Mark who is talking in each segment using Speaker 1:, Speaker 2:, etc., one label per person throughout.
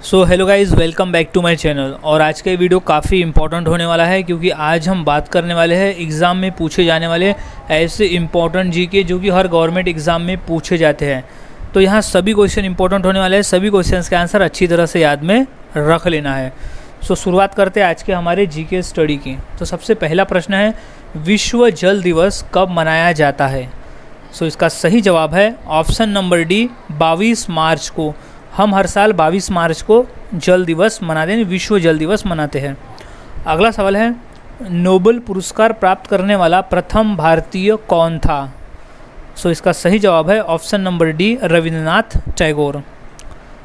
Speaker 1: So hello guys, welcome back to my channel. और आज का वीडियो काफ़ी इंपॉर्टेंट होने वाला है क्योंकि आज हम बात करने वाले हैं एग्ज़ाम में पूछे जाने वाले ऐसे इंपॉर्टेंट जीके जो कि हर गवर्नमेंट एग्ज़ाम में पूछे जाते हैं। तो यहाँ सभी क्वेश्चन इंपॉर्टेंट होने वाले हैं, सभी क्वेश्चंस के आंसर अच्छी तरह से याद में रख लेना है। सो शुरुआत करते हैं आज के हमारे जीके स्टडी की। तो सबसे पहला प्रश्न है, विश्व जल दिवस कब मनाया जाता है? सो इसका सही जवाब है ऑप्शन नंबर डी, 22 मार्च को। हम हर साल 22 मार्च को जल दिवस मनाते हैं, विश्व जल दिवस मनाते हैं। अगला सवाल है, नोबेल पुरस्कार प्राप्त करने वाला प्रथम भारतीय कौन था? सो इसका सही जवाब है option number D, Rabindranath Tagore.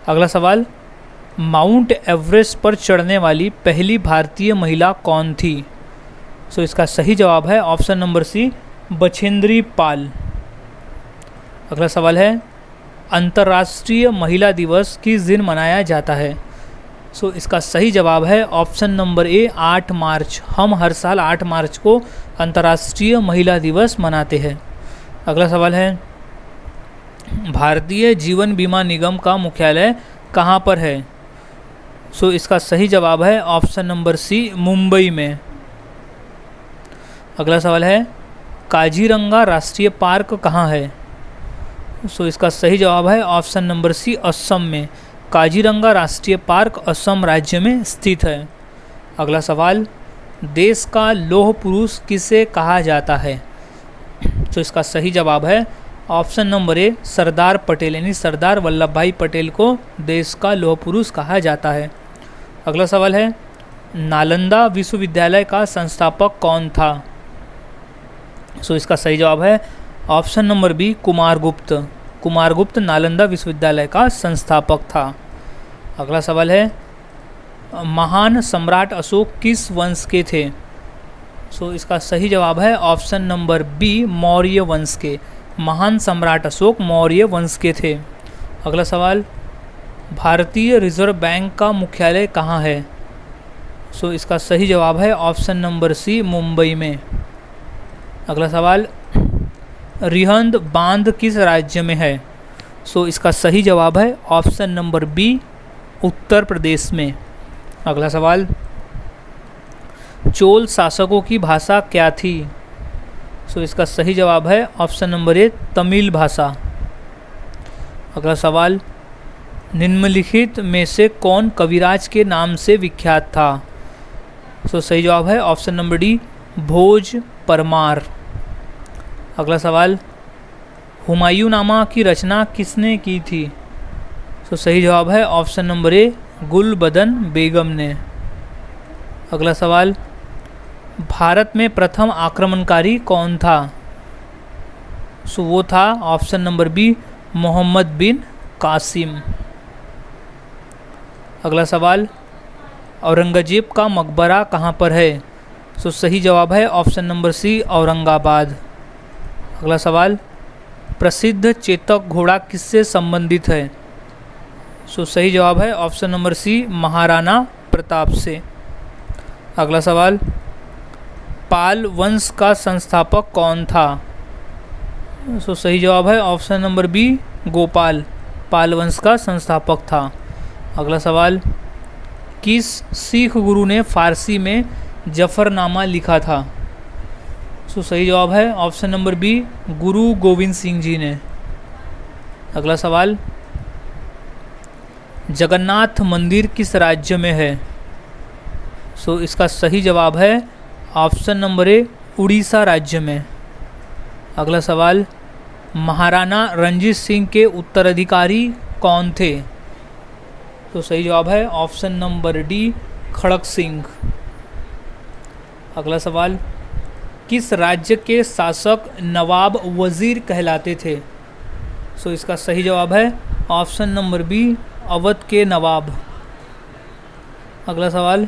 Speaker 1: अगला सवाल, माउंट एवरेस्ट पर चढ़ने वाली पहली भारतीय महिला कौन थी? सो इसका सही जवाब है ऑप्शन नंबर सी, बछेंद्री पाल। अगला सवाल है, अंतर्राष्ट्रीय महिला दिवस किस दिन मनाया जाता है? सो इसका सही जवाब है ऑप्शन नंबर ए, 8 मार्च। हम हर साल 8 मार्च को अंतर्राष्ट्रीय महिला दिवस मनाते हैं। अगला सवाल है, भारतीय जीवन बीमा निगम का मुख्यालय कहाँ पर है? सो इसका सही जवाब है ऑप्शन नंबर सी, मुंबई में। अगला सवाल है, काजीरंगा राष्ट्रीय पार्क कहाँ है? सो इसका सही जवाब है ऑप्शन नंबर सी, असम में। काजीरंगा राष्ट्रीय पार्क असम राज्य में स्थित है। अगला सवाल, देश का लौह पुरुष किसे कहा जाता है? तो इसका सही जवाब है option number A, Sardar Patel, यानी सरदार वल्लभ भाई पटेल को देश का लौह पुरुष कहा जाता है। अगला सवाल है, नालंदा विश्वविद्यालय का संस्थापक कौन था? सो इसका सही जवाब है option number B, Kumaragupta. Kumaragupta Nalanda विश्वविद्यालय का संस्थापक था। अगला सवाल है, महान सम्राट अशोक किस वंश के थे? सो इसका सही जवाब है ऑप्शन नंबर बी, मौर्य वंश के। महान सम्राट अशोक मौर्य वंश के थे। अगला सवाल, भारतीय रिजर्व बैंक का मुख्यालय कहाँ है? सो इसका सही जवाब है ऑप्शन नंबर सी, मुंबई में। अगला सवाल, रिहंद बांध किस राज्य में है? सो इसका सही जवाब है option number B, Uttar Pradesh में। अगला सवाल, चोल शासकों की भाषा क्या थी? सो इसका सही जवाब है ऑप्शन नंबर ए, तमिल भाषा। अगला सवाल, निम्नलिखित में से कौन कविराज के नाम से विख्यात था? सो सही जवाब है ऑप्शन नंबर डी, भोज परमार। अगला सवाल, हुमायूंनामा की रचना किसने की थी? तो सही जवाब है ऑप्शन नंबर ए, गुलबदन बेगम ने। अगला सवाल, भारत में प्रथम आक्रमणकारी कौन था? सो वो था ऑप्शन नंबर बी, मोहम्मद बिन कासिम। अगला सवाल, औरंगजेब का मकबरा कहाँ पर है? सो सही जवाब है ऑप्शन नंबर सी, औरंगाबाद। अगला सवाल, प्रसिद्ध चेतक घोड़ा किससे संबंधित है? सो सही जवाब है option number C, Maharana Pratap से। अगला सवाल, पाल वंश का संस्थापक कौन था? सो सही जवाब है ऑप्शन नंबर बी, गोपाल। पाल वंश का संस्थापक था। अगला सवाल, किस सिख गुरु ने फारसी में जफरनामा लिखा था? सो सही जवाब है ऑप्शन नंबर बी, गुरु गोविंद सिंह जी ने। अगला सवाल, जगन्नाथ मंदिर किस राज्य में है? सो इसका सही जवाब है ऑप्शन नंबर ए, उड़ीसा राज्य में। अगला सवाल, महाराणा रणजीत सिंह के उत्तराधिकारी कौन थे? तो सही जवाब है ऑप्शन नंबर डी, खड़क सिंह। अगला सवाल, किस राज्य के शासक नवाब वजीर कहलाते थे? सो इसका सही जवाब है ऑप्शन नंबर बी, अवध के नवाब। अगला सवाल,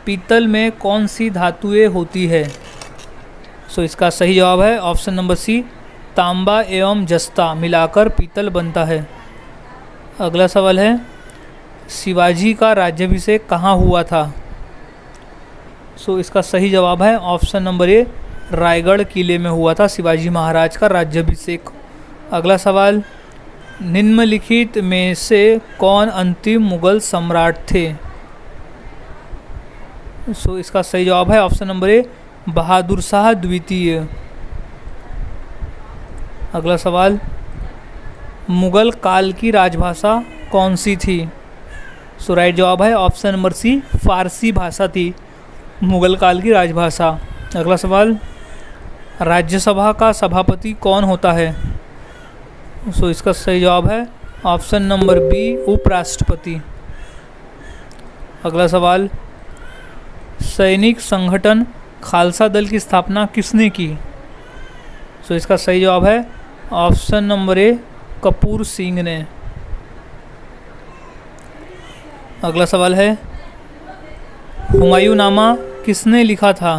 Speaker 1: पीतल में कौन सी धातुएं होती है? सो इसका सही जवाब है ऑप्शन नंबर सी, तांबा एवं जस्ता मिलाकर पीतल बनता है। अगला सवाल है, शिवाजी का राज्याभिषेक कहाँ हुआ था? सो इसका सही जवाब है ऑप्शन नंबर ए, रायगढ़ किले में हुआ था शिवाजी महाराज का राज्याभिषेक। अगला सवाल, निम्नलिखित में से कौन अंतिम मुगल सम्राट थे? सो इसका सही जवाब है option number A, Bahadur Shah द्वितीय। अगला सवाल, मुगल काल की राजभाषा कौन सी थी? सो राइट जवाब है ऑप्शन नंबर सी, फारसी भाषा थी मुगल काल की राजभाषा। अगला सवाल, राज्यसभा का सभापति कौन होता है? सो इसका सही जवाब है ऑप्शन नंबर बी, उपराष्ट्रपति। अगला सवाल, सैनिक संगठन खालसा दल की स्थापना किसने की? सो इसका सही जवाब है option number A, Kapoor Singh ने। अगला सवाल है, हुमायूंनामा किसने लिखा था?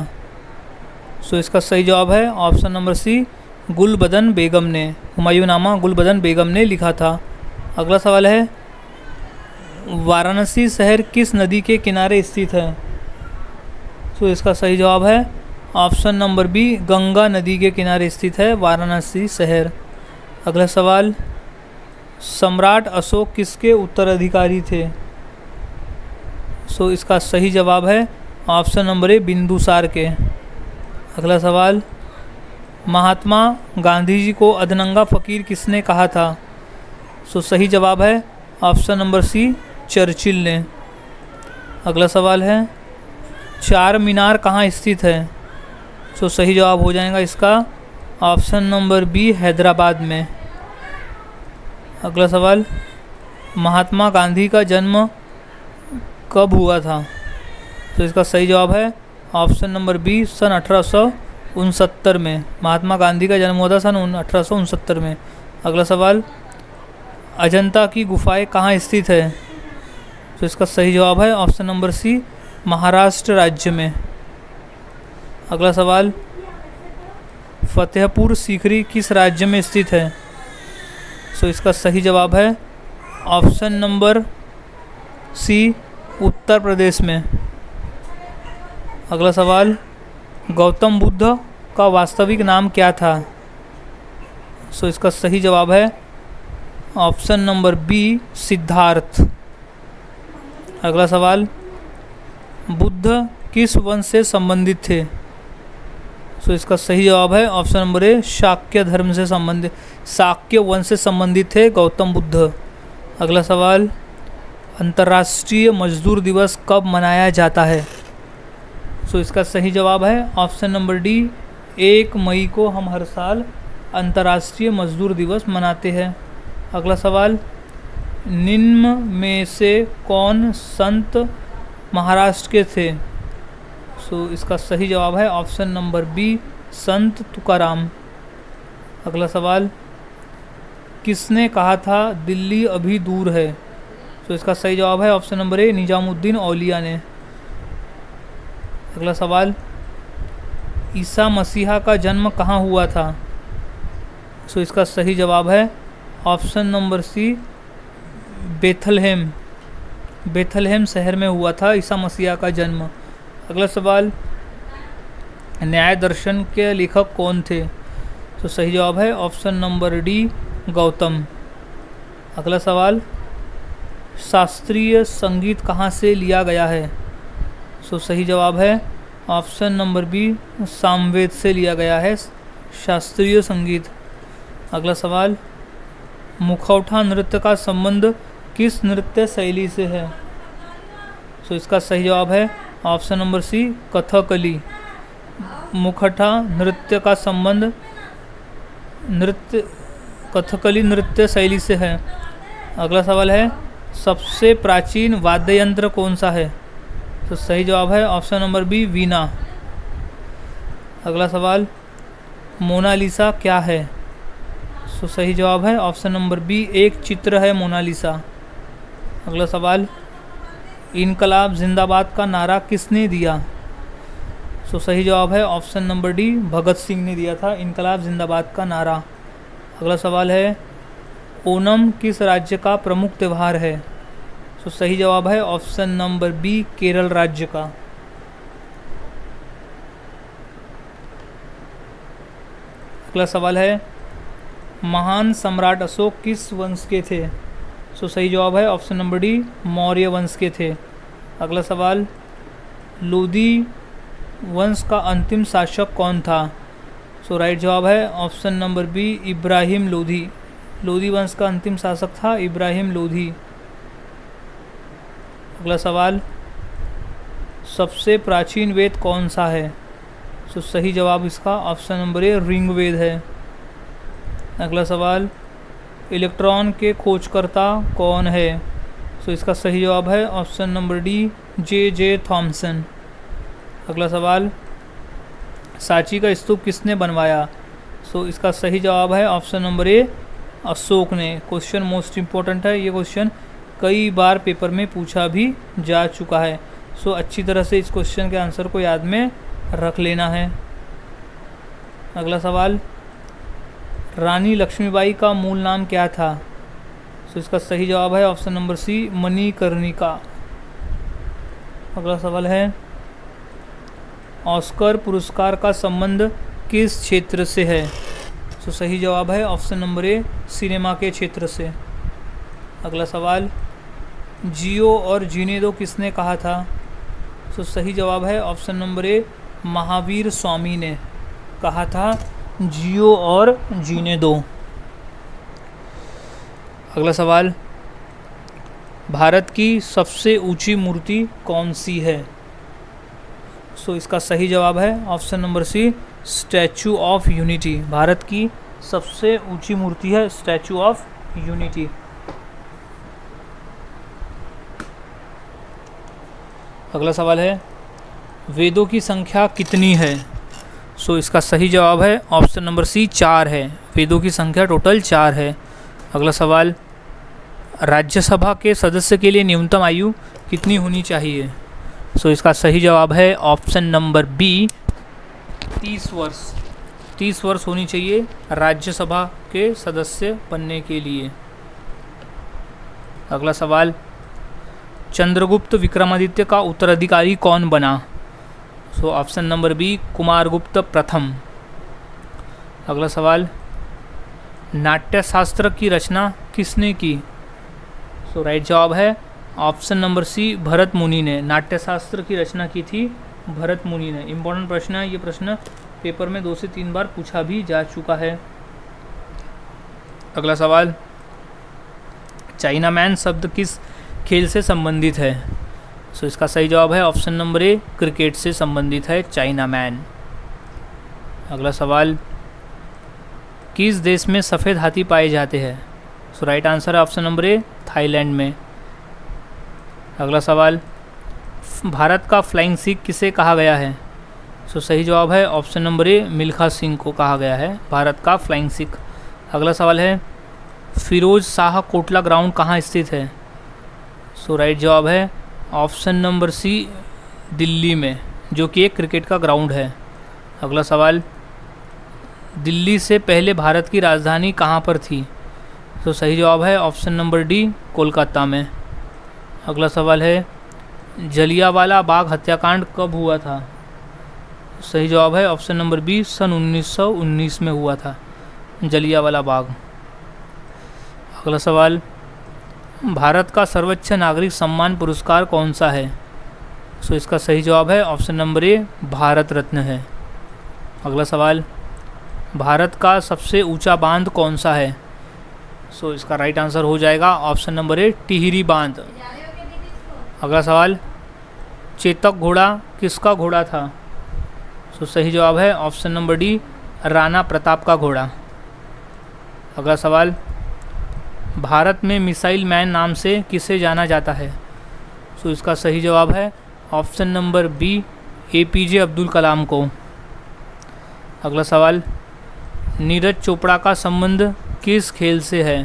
Speaker 1: सो इसका सही जवाब है ऑप्शन नंबर सी, गुलबदन बेगम ने। हुमायूंनामा गुलबदन बेगम ने लिखा था। अगला सवाल है, वाराणसी शहर किस नदी के किनारे स्थित है? तो इसका सही जवाब है ऑप्शन नंबर बी, गंगा नदी के किनारे स्थित है वाराणसी शहर। अगला सवाल, सम्राट अशोक किसके उत्तराधिकारी थे? सो इसका सही जवाब है ऑप्शन नंबर ए, बिंदुसार के। अगला सवाल, महात्मा गांधी जी को अधनंगा फ़कीर किसने कहा था? सो सही जवाब है ऑप्शन नंबर सी, चर्चिल ने। अगला सवाल है, चार मीनार कहाँ स्थित है? सो सही जवाब हो जाएगा इसका ऑप्शन नंबर बी, हैदराबाद में। अगला सवाल, महात्मा गांधी का जन्म कब हुआ था? तो इसका सही जवाब है ऑप्शन नंबर बी, सन 1869 में। महात्मा गांधी का जन्म हुआ था सन 1869 में। अगला सवाल, अजंता की गुफाएं कहाँ स्थित है? तो इसका सही जवाब है ऑप्शन नंबर सी, महाराष्ट्र राज्य में। अगला सवाल, फतेहपुर सीकरी किस राज्य में स्थित है? सो इसका सही जवाब है ऑप्शन नंबर सी, उत्तर प्रदेश में। अगला सवाल, गौतम बुद्ध का वास्तविक नाम क्या था? सो इसका सही जवाब है ऑप्शन नंबर बी, सिद्धार्थ। अगला सवाल, बुद्ध किस वंश से संबंधित थे? सो इसका सही जवाब है ऑप्शन नंबर ए, शाक्य धर्म से संबंधित, शाक्य वंश से संबंधित थे गौतम बुद्ध। अगला सवाल, अंतर्राष्ट्रीय मजदूर दिवस कब मनाया जाता है? सो इसका सही जवाब है ऑप्शन नंबर डी, 1 मई को हम हर साल अंतर्राष्ट्रीय मजदूर दिवस मनाते हैं। अगला सवाल, निम्न में से कौन संत महाराष्ट्र के थे? सो इसका सही जवाब है ऑप्शन नंबर बी, संत तुकाराम। अगला सवाल, किसने कहा था दिल्ली अभी दूर है? तो इसका सही जवाब है ऑप्शन नंबर ए, निजामुद्दीन औलिया ने। अगला सवाल, ईसा मसीहा का जन्म कहाँ हुआ था? सो इसका सही जवाब है option number C, Bethlehem. Bethlehem शहर में हुआ था ईसा मसीहा का जन्म। अगला सवाल, न्याय दर्शन के लेखक कौन थे? तो सही जवाब है ऑप्शन नंबर डी, गौतम। अगला सवाल, शास्त्रीय संगीत कहाँ से लिया गया है? सो सही जवाब है ऑप्शन नंबर बी, सामवेद से लिया गया है शास्त्रीय संगीत। अगला सवाल, मुखौटा नृत्य का संबंध किस नृत्य शैली से है? सो इसका सही जवाब है ऑप्शन नंबर सी, कथकली। मुखौटा नृत्य का संबंध कथकली नृत्य शैली से है। अगला सवाल है, सबसे प्राचीन वाद्य यंत्र कौन सा है? तो सही जवाब है ऑप्शन नंबर बी, वीणा। अगला सवाल, मोनालिसा क्या है? तो सही जवाब है ऑप्शन नंबर बी, एक चित्र है मोनालिसा। अगला सवाल, इनकलाब जिंदाबाद का नारा किसने दिया? तो सही जवाब है option number D, Bhagat Singh ने दिया था इनकलाब जिंदाबाद का नारा। अगला सवाल है, ओणम किस राज्य का प्रमुख त्यौहार है? तो सही जवाब है ऑप्शन नंबर बी, केरल राज्य का। अगला सवाल है, महान सम्राट अशोक किस वंश के थे? सो सही जवाब है ऑप्शन नंबर डी, मौर्य वंश के थे। अगला सवाल, लोधी वंश का अंतिम शासक कौन था? सो राइट जवाब है option number B, Ibrahim Lodi. Lodi वंश का अंतिम शासक था इब्राहिम लोधी। अगला सवाल, सबसे प्राचीन वेद कौन सा है? सो सही जवाब इसका ऑप्शन नंबर ए, ऋग्वेद है। अगला सवाल, इलेक्ट्रॉन के खोजकर्ता कौन है? सो इसका सही जवाब है option number D, J Thomson. अगला सवाल, सांची का स्तूप किसने बनवाया? सो इसका सही जवाब है ऑप्शन नंबर ए, अशोक ने। क्वेश्चन मोस्ट इम्पोर्टेंट है, ये क्वेश्चन कई बार पेपर में पूछा भी जा चुका है। सो अच्छी तरह से इस क्वेश्चन के आंसर को याद में रख लेना है। अगला सवाल, रानी लक्ष्मीबाई का मूल नाम क्या था? सो इसका सही जवाब है ऑप्शन नंबर सी, मणिकर्णिका। अगला सवाल है, ऑस्कर पुरस्कार का संबंध किस क्षेत्र से है? सो सही जवाब है ऑप्शन नंबर ए, सिनेमा के क्षेत्र से। अगला सवाल, जियो और जीने दो किसने कहा था? सो सही जवाब है option number A, Mahavir Swami ने कहा था जियो और जीने दो। अगला सवाल, भारत की सबसे ऊंची मूर्ति कौन सी है? सो इसका सही जवाब है option number C, Statue of Unity. Bharat की सबसे ऊंची मूर्ति है स्टैचू ऑफ यूनिटी। अगला सवाल है, वेदों की संख्या कितनी है? सो इसका सही जवाब है ऑप्शन नंबर सी, 4 है। वेदों की संख्या टोटल 4 है। अगला सवाल, राज्यसभा के सदस्य के लिए न्यूनतम आयु कितनी होनी चाहिए? सो इसका सही जवाब है ऑप्शन नंबर बी, 30 वर्ष। 30 वर्ष होनी चाहिए राज्यसभा के सदस्य बनने के लिए। अगला सवाल, चंद्रगुप्त विक्रमादित्य का उत्तराधिकारी कौन बना? So option number B, Kumaragupta प्रथम। अगला सवाल, नाट्यशास्त्र की रचना किसने की? सो राइट जवाब है ऑप्शन नंबर सी, भरत मुनि ने। नाट्यशास्त्र की रचना की थी भरत मुनि ने। इम्पोर्टेंट प्रश्न है, ये प्रश्न पेपर में 2 से 3 बार पूछा भी जा चुका है। अगला सवाल, चाइना मैन शब्द किस खेल से संबंधित है? सो इसका सही जवाब है ऑप्शन नंबर ए, क्रिकेट से संबंधित है चाइना मैन। अगला सवाल, किस देश में सफ़ेद हाथी पाए जाते हैं? सो राइट आंसर है ऑप्शन नंबर ए, थाईलैंड में। अगला सवाल, भारत का फ्लाइंग सिख किसे कहा गया है? सो सही जवाब है option number A, Milkha Singh को कहा गया है भारत का फ्लाइंग सिख। अगला सवाल है, फिरोज शाह कोटला ग्राउंड कहाँ स्थित है? सो राइट जवाब है ऑप्शन नंबर सी, दिल्ली में, जो कि एक क्रिकेट का ग्राउंड है। अगला सवाल, दिल्ली से पहले भारत की राजधानी कहाँ पर थी? तो सही जवाब है ऑप्शन नंबर डी, कोलकाता में। अगला सवाल है, जलियांवाला बाग हत्याकांड कब हुआ था? सही जवाब है ऑप्शन नंबर बी, सन 1919 में हुआ था जलियांवाला बाग। अगला सवाल, भारत का सर्वोच्च नागरिक सम्मान पुरस्कार कौन सा है? सो इसका सही जवाब है option number A, Bharat Ratna है। अगला सवाल, भारत का सबसे ऊंचा बांध कौन सा है? सो इसका राइट आंसर हो जाएगा ऑप्शन नंबर ए, टिहरी बांध। अगला सवाल, चेतक घोड़ा किसका घोड़ा था? सो सही जवाब है option number D, Rana Pratap का घोड़ा। अगला सवाल, भारत में मिसाइल मैन नाम से किसे जाना जाता है? सो इसका सही जवाब है option number B, APJ Abdul Kalam को। अगला सवाल, नीरज चोपड़ा का संबंध किस खेल से है?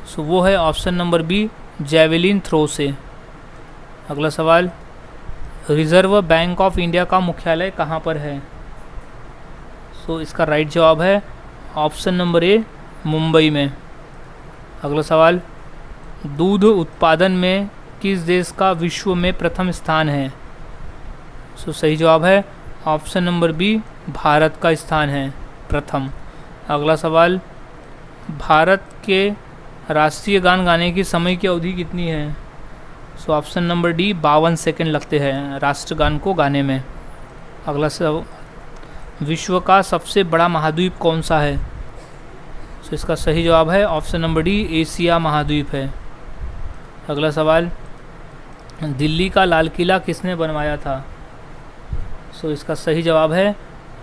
Speaker 1: सो वो है option number B, javelin throw से। अगला सवाल, रिजर्व बैंक ऑफ इंडिया का मुख्यालय कहाँ पर है? सो इसका राइट जवाब है ऑप्शन नंबर ए, मुंबई में। अगला सवाल, दूध उत्पादन में किस देश का विश्व में प्रथम स्थान है? सो सही जवाब है ऑप्शन नंबर बी, भारत का स्थान है प्रथम। अगला सवाल, भारत के राष्ट्रीय गान गाने की समय की अवधि कितनी है? सो ऑप्शन नंबर डी 52 सेकंड लगते हैं राष्ट्रगान को गाने में। अगला सब, विश्व का सबसे बड़ा महाद्वीप कौन सा है? सो इसका सही जवाब है ऑप्शन नंबर डी एशिया महाद्वीप है। अगला सवाल, दिल्ली का लाल किला किसने बनवाया था? सो इसका सही जवाब है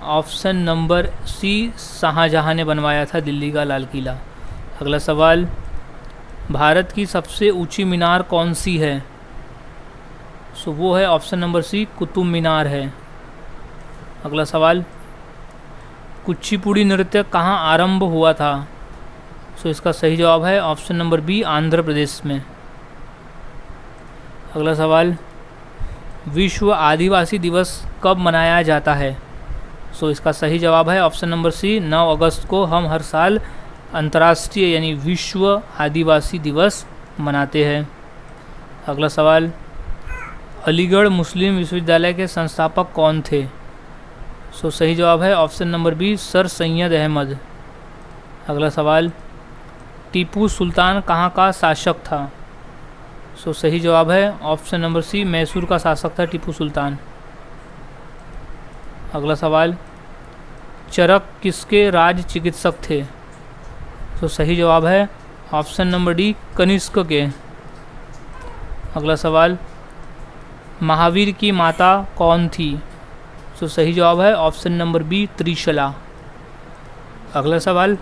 Speaker 1: ऑप्शन नंबर सी शाहजहां ने बनवाया था दिल्ली का लाल किला। अगला सवाल, भारत की सबसे ऊंची मीनार कौन सी है? सो वो है ऑप्शन नंबर सी कुतुब मीनार है। अगला सवाल, कुचिपुड़ी नृत्य कहाँ आरंभ हुआ था? सो इसका सही जवाब है option number B Andhra Pradesh में। अगला सवाल, विश्व आदिवासी दिवस कब मनाया जाता है? सो इसका सही जवाब है ऑप्शन नंबर सी 9 अगस्त को हम हर साल अंतर्राष्ट्रीय यानी विश्व आदिवासी दिवस मनाते हैं। अगला सवाल, अलीगढ़ मुस्लिम विश्वविद्यालय के संस्थापक कौन थे? सो सही जवाब है option number B Sir Syed Ahmad. अगला सवाल, टीपू सुल्तान कहाँ का शासक था? सो सही जवाब है ऑप्शन नंबर सी मैसूर का शासक था टीपू सुल्तान। अगला सवाल, चरक किसके राज चिकित्सक थे? तो सही जवाब है ऑप्शन नंबर डी कनिष्क के। अगला सवाल, महावीर की माता कौन थी? तो सही जवाब है ऑप्शन नंबर बी त्रिशला। अगला सवाल,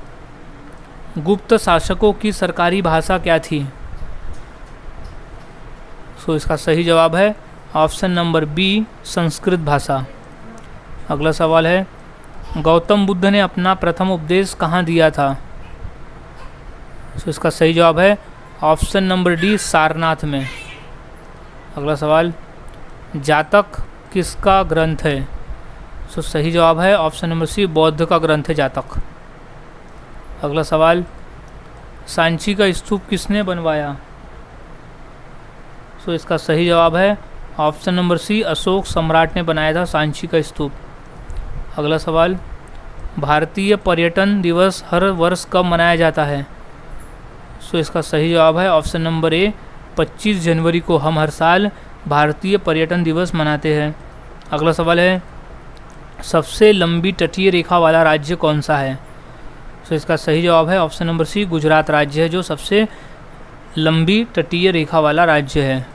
Speaker 1: गुप्त शासकों की सरकारी भाषा क्या थी? सो इसका सही जवाब है ऑप्शन नंबर बी संस्कृत भाषा। अगला सवाल है, गौतम बुद्ध ने अपना प्रथम उपदेश कहाँ दिया था? सो इसका सही जवाब है ऑप्शन नंबर डी सारनाथ में। अगला सवाल, जातक किसका ग्रंथ है? सो सही जवाब है ऑप्शन नंबर सी बौद्ध का ग्रंथ है जातक। अगला सवाल, सांची का स्तूप किसने बनवाया? सो इसका सही जवाब है ऑप्शन नंबर सी अशोक सम्राट ने बनाया था सांची का स्तूप। अगला सवाल, भारतीय पर्यटन दिवस हर वर्ष कब मनाया जाता है? सो इसका सही जवाब है ऑप्शन नंबर ए 25 जनवरी को हम हर साल भारतीय पर्यटन दिवस मनाते हैं। अगला सवाल है, सबसे लंबी तटीय रेखा वाला राज्य कौन सा है? सो इसका सही जवाब है ऑप्शन नंबर सी गुजरात राज्य है जो सबसे लंबी तटीय रेखा वाला राज्य है।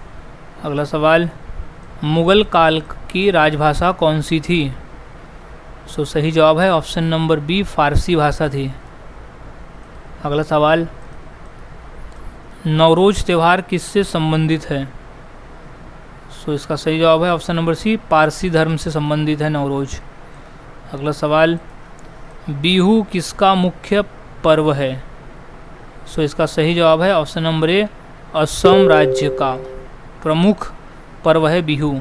Speaker 1: अगला सवाल, मुगल काल की राजभाषा कौन सी थी? सो सही जवाब है ऑप्शन नंबर बी फारसी भाषा थी। अगला सवाल, नवरोज त्यौहार किससे संबंधित है? सो इसका सही जवाब है ऑप्शन नंबर सी पारसी धर्म से संबंधित है नवरोज। अगला सवाल, बिहू किसका मुख्य पर्व है? सो इसका सही जवाब है ऑप्शन नंबर ए असम राज्य का प्रमुख पर्व है बिहू।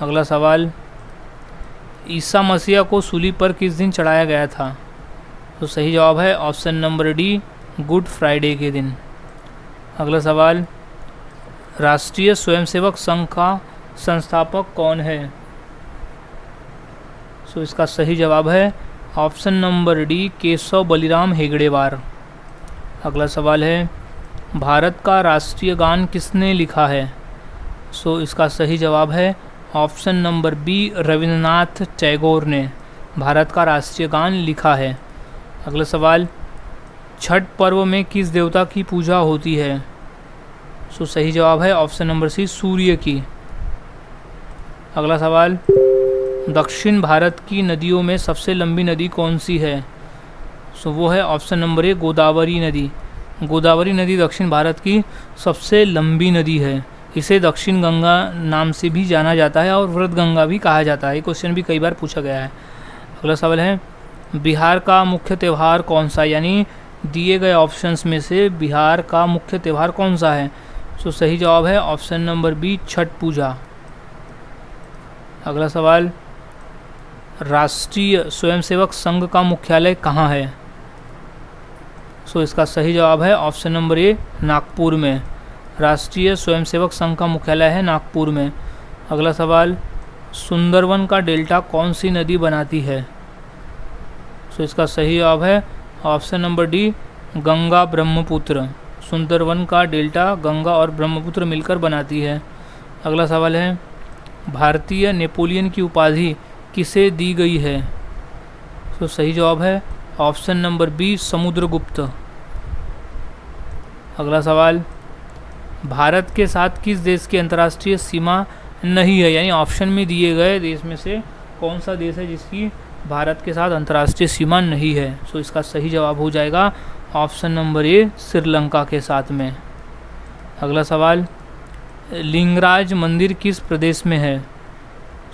Speaker 1: अगला सवाल, ईसा मसीह को सूली पर किस दिन चढ़ाया गया था? तो सही जवाब है option number D good Friday के दिन। अगला सवाल, राष्ट्रीय स्वयंसेवक संघ का संस्थापक कौन है? सो इसका सही जवाब है option number D Keshav Baliram हेगड़ेवार। अगला सवाल है, भारत का राष्ट्रीय गान किसने लिखा है? सो इसका सही जवाब है option number B Rabindranath Tagore ने भारत का राष्ट्रीय गान लिखा है। अगला सवाल, छठ पर्व में किस देवता की पूजा होती है? सो सही जवाब है ऑप्शन नंबर सी सूर्य की। अगला सवाल, दक्षिण भारत की नदियों में सबसे लंबी नदी कौन सी है? सो वो है ऑप्शन नंबर ए गोदावरी नदी। गोदावरी नदी दक्षिण भारत की सबसे लंबी नदी है। इसे दक्षिण गंगा नाम से भी जाना जाता है और व्रत गंगा भी कहा जाता है। ये क्वेश्चन भी कई बार पूछा गया है। अगला सवाल है, बिहार का मुख्य त्यौहार कौन सा? यानी दिए गए ऑप्शंस में से बिहार का मुख्य त्यौहार कौन सा है? सो सही जवाब है ऑप्शन नंबर बी छठ पूजा। अगला सवाल, राष्ट्रीय स्वयंसेवक संघ का मुख्यालय कहाँ है? सो इसका सही जवाब है ऑप्शन नंबर ए नागपुर में। राष्ट्रीय स्वयंसेवक संघ का मुख्यालय है नागपुर में। अगला सवाल, सुंदरवन का डेल्टा कौन सी नदी बनाती है? सो इसका सही जवाब है option number D Ganga Brahmaputra. Sundarban का डेल्टा गंगा और ब्रह्मपुत्र मिलकर बनाती है। अगला सवाल है, भारतीय नेपोलियन की उपाधि किसे दी गई है? तो सही जवाब है ऑप्शन नंबर बी समुद्रगुप्त। अगला सवाल, भारत के साथ किस देश की अंतर्राष्ट्रीय सीमा नहीं है? यानी ऑप्शन में दिए गए देश में से कौन सा देश है जिसकी भारत के साथ अंतर्राष्ट्रीय सीमा नहीं है? सो इसका सही जवाब हो जाएगा ऑप्शन नंबर ए श्रीलंका के साथ में। अगला सवाल, लिंगराज मंदिर किस प्रदेश में है?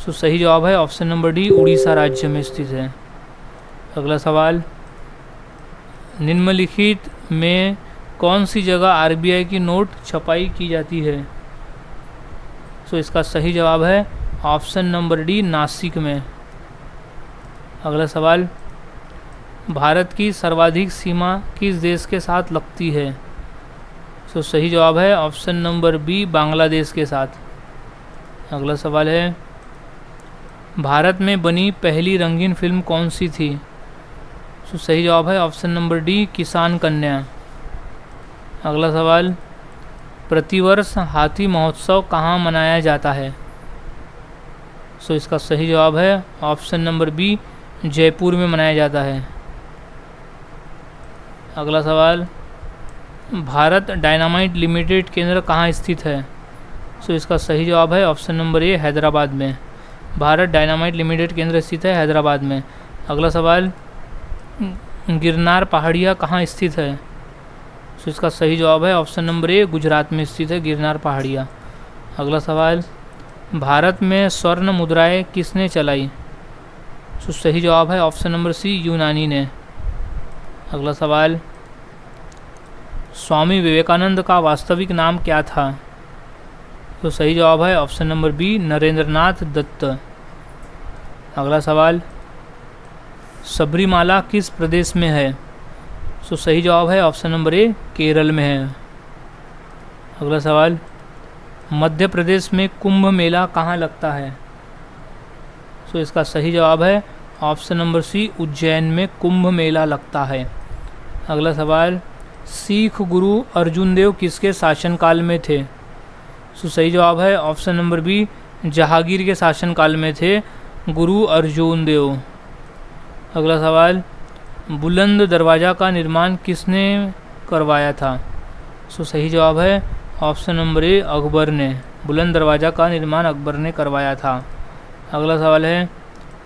Speaker 1: सो सही जवाब है ऑप्शन नंबर डी उड़ीसा राज्य में स्थित है। अगला सवाल, निम्नलिखित में कौन सी जगह आरबीआई की नोट छपाई की जाती है? सो इसका सही जवाब है ऑप्शन नंबर डी नासिक में। अगला सवाल, भारत की सर्वाधिक सीमा किस देश के साथ लगती है? सो सही जवाब है ऑप्शन नंबर बी बांग्लादेश के साथ। अगला सवाल है, भारत में बनी पहली रंगीन फिल्म कौन सी थी? सो सही जवाब है ऑप्शन नंबर डी किसान कन्या। अगला सवाल, प्रतिवर्ष हाथी महोत्सव कहाँ मनाया जाता है? सो इसका सही जवाब है ऑप्शन नंबर बी जयपुर में मनाया जाता है। अगला सवाल, भारत डायनामाइट लिमिटेड केंद्र कहाँ स्थित है? सो इसका सही जवाब है ऑप्शन नंबर ए हैदराबाद में। भारत डायनामाइट लिमिटेड केंद्र स्थित है हैदराबाद में। अगला सवाल, गिरनार पहाड़ियाँ कहाँ स्थित है? सो इसका सही जवाब है ऑप्शन नंबर ए गुजरात में स्थित है गिरनार पहाड़ियाँ। अगला सवाल, भारत में स्वर्ण मुद्राएं किसने चलाई? सो सही जवाब है ऑप्शन नंबर सी यूनानी ने। अगला सवाल, स्वामी विवेकानंद का वास्तविक नाम क्या था? तो सही जवाब है option number B Narendranath Datta. अगला सवाल, सबरीमाला किस प्रदेश में है? सो सही जवाब है ऑप्शन नंबर ए केरल में है। अगला सवाल, मध्य प्रदेश में कुंभ मेला कहाँ लगता है? सो इसका सही जवाब है ऑप्शन नंबर सी उज्जैन में कुंभ मेला लगता है। अगला सवाल, सिख गुरु अर्जुन देव किसके शासनकाल में थे? सो सही जवाब है ऑप्शन नंबर बी जहांगीर के शासनकाल में थे गुरु अर्जुन देव। अगला सवाल, बुलंद दरवाज़ा का निर्माण किसने करवाया था? सो सही जवाब है ऑप्शन नंबर ए अकबर ने। बुलंद दरवाज़ा का निर्माण अकबर ने करवाया था। अगला सवाल है,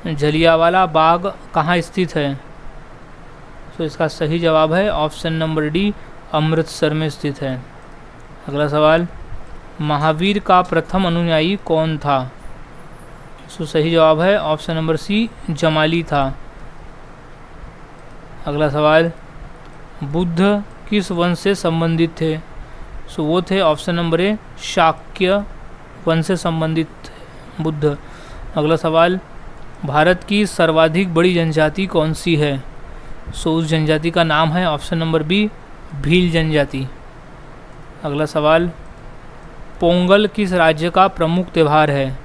Speaker 1: जलियांवाला बाग कहाँ स्थित है? सो इसका सही जवाब है ऑप्शन नंबर डी अमृतसर में स्थित है। अगला सवाल, महावीर का प्रथम अनुयायी कौन था? सो सही जवाब है ऑप्शन नंबर सी जमाली था। अगला सवाल, बुद्ध किस वंश से संबंधित थे? सो वो थे ऑप्शन नंबर ए शाक्य वंश से संबंधित बुद्ध। अगला सवाल, भारत की सर्वाधिक बड़ी जनजाति कौन सी है? सो उस जनजाति का नाम है ऑप्शन नंबर बी भील जनजाति। अगला सवाल, पोंगल किस राज्य का प्रमुख त्यौहार है?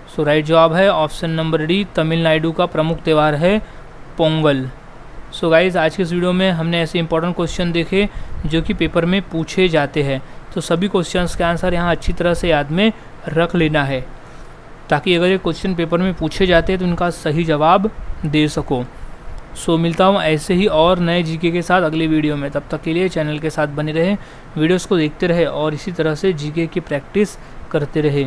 Speaker 1: सो राइट जवाब है ऑप्शन नंबर डी तमिलनाडु का प्रमुख त्यौहार है पोंगल। सो गाइज़, आज के इस वीडियो में हमने ऐसे इंपॉर्टेंट क्वेश्चन देखे जो कि पेपर में पूछे जाते हैं। तो सभी क्वेश्चंस के आंसर यहाँ अच्छी तरह से याद में रख लेना है ताकि अगर ये क्वेश्चन पेपर में पूछे जाते हैं तो उनका सही जवाब दे सको। सो मिलता हूँ ऐसे ही और नए जीके के साथ अगले वीडियो में। तब तक के लिए चैनल के साथ बने रहें, वीडियोस को देखते रहे और इसी तरह से जीके की प्रैक्टिस करते रहे।